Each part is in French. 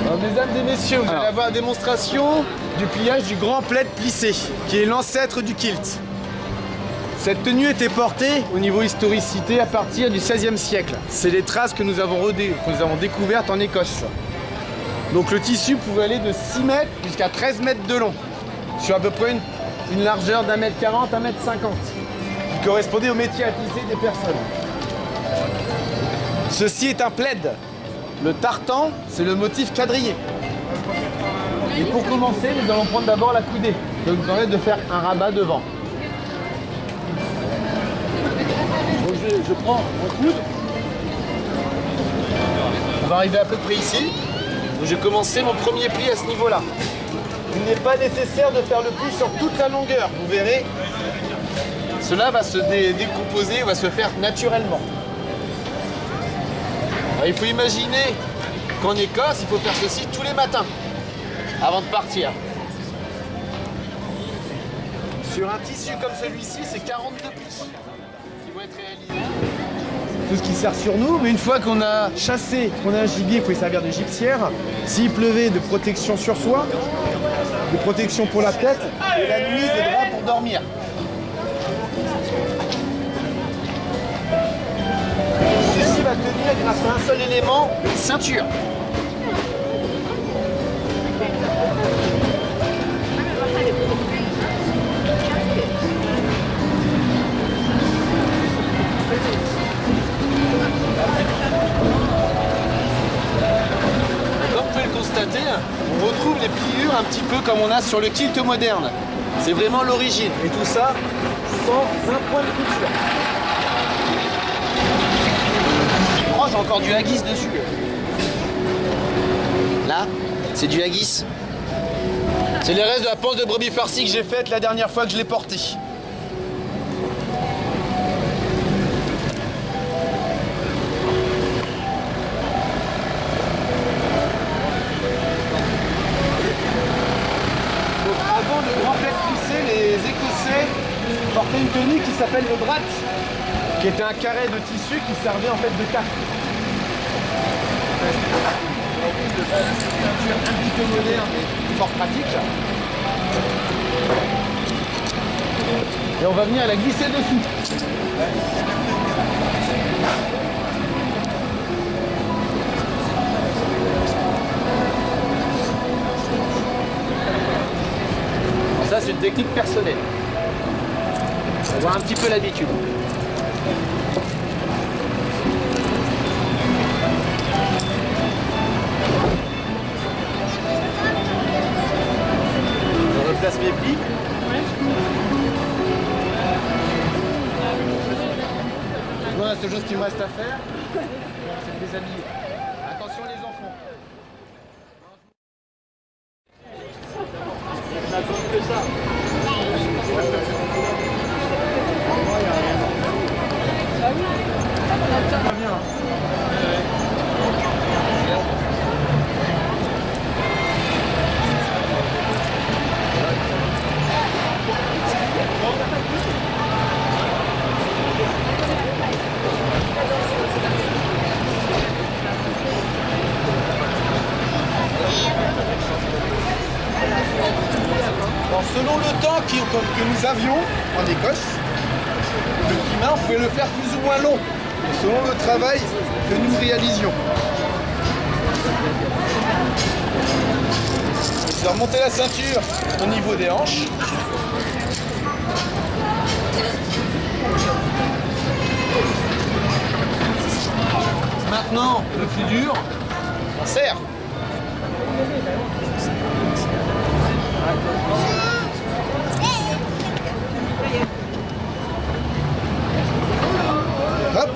Alors, mesdames et messieurs, vous allez avoir la démonstration du pliage du grand plaid plissé, qui est l'ancêtre du kilt. Cette tenue était portée au niveau historicité à partir du XVIe siècle. C'est les traces que nous avons découvertes en Écosse. Donc le tissu pouvait aller de 6 mètres jusqu'à 13 mètres de long, sur à peu près une largeur d'1 mètre 40, 1 mètre 50, qui correspondait au métier à tisser des personnes. Ceci est un plaid. Le tartan, c'est le motif quadrillé. Et pour commencer, nous allons prendre d'abord la coudée, qui va nous permettre de faire un rabat devant. Donc je prends mon coude. On va arriver à peu près ici. Donc je vais commencer mon premier pli à ce niveau-là. Il n'est pas nécessaire de faire le pli sur toute la longueur. Vous verrez, cela va se décomposer, va se faire naturellement. Alors, il faut imaginer qu'en Écosse, il faut faire ceci tous les matins, avant de partir. Sur un tissu comme celui-ci, c'est 42 plis qui vont être réalisés. Tout ce qui sert sur nous, mais une fois qu'on a chassé, qu'on a un gibier, il faut y servir de gibecière. S'il pleuvait, de protection sur soi, de protection pour la tête, et la nuit, des draps pour dormir. Ceci va tenir grâce à un seul élément, une ceinture. Comme vous pouvez le constater, on retrouve les pliures un petit peu comme on a sur le kilt moderne. C'est vraiment l'origine. Et tout ça sans un point de couture. Oh, j'ai encore du haggis dessus. Là, c'est du haggis. C'est les restes de la panse de brebis farcie que j'ai faite la dernière fois que je l'ai portée. Avant le grand plaid plissé, les Écossais portaient une tenue qui s'appelle le brat, qui était un carré de tissu qui servait en fait de cape. De ceinture un petit peu moderne et fort pratique. Et on va venir la glisser dessous. Ça, c'est une technique personnelle. On va avoir un petit peu l'habitude. Je replace mes plis. Voilà, la seule chose qu'il me reste à faire, c'est de les habiller. Attention les enfants. Bon, selon le temps que nous avions en Écosse, le climat, on pouvait le faire plus ou moins long, selon le travail que nous réalisions. Je vais remonter la ceinture au niveau des hanches. Maintenant, le plus dur, on serre. Hop.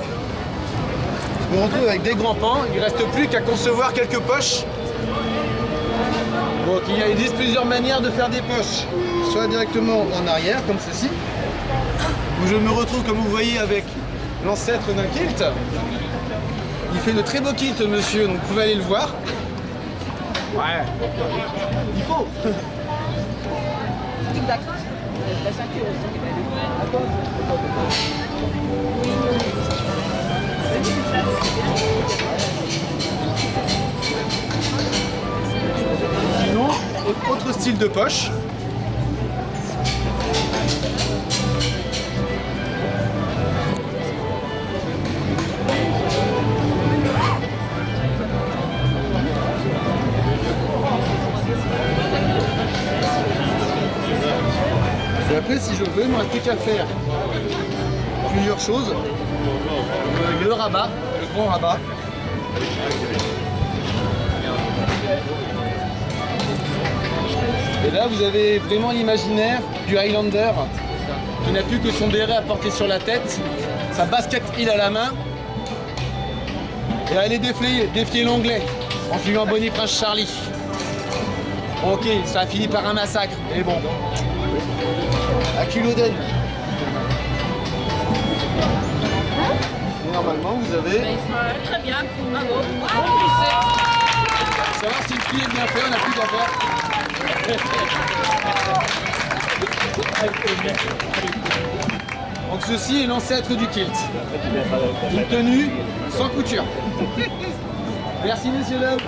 Je me retrouve avec des grands pans. Il ne reste plus qu'à concevoir quelques poches. Donc il existe plusieurs manières de faire des poches. Soit directement en arrière, comme ceci, où je me retrouve, comme vous voyez, avec l'ancêtre d'un kilt. Il fait de très beaux kilts, monsieur, donc vous pouvez aller le voir. Ouais, il faut. La ceinture aussi. autre style de poche. Et après, si je veux, il ne me reste plus qu'à faire plusieurs choses. Le rabat, le grand rabat. Et là, vous avez vraiment l'imaginaire du Highlander qui n'a plus que son béret à porter sur la tête, sa basket Hill à la main et aller défier l'anglais en suivant Bonnie Prince Charlie. Ok, ça a fini par un massacre, mais bon. À Culloden. Et normalement, vous avez... Très bien, bravo. Savoir si le pied est bien fait, on n'a plus qu'à faire. Donc ceci est l'ancêtre du kilt. Une tenue sans couture. Merci messieurs dames.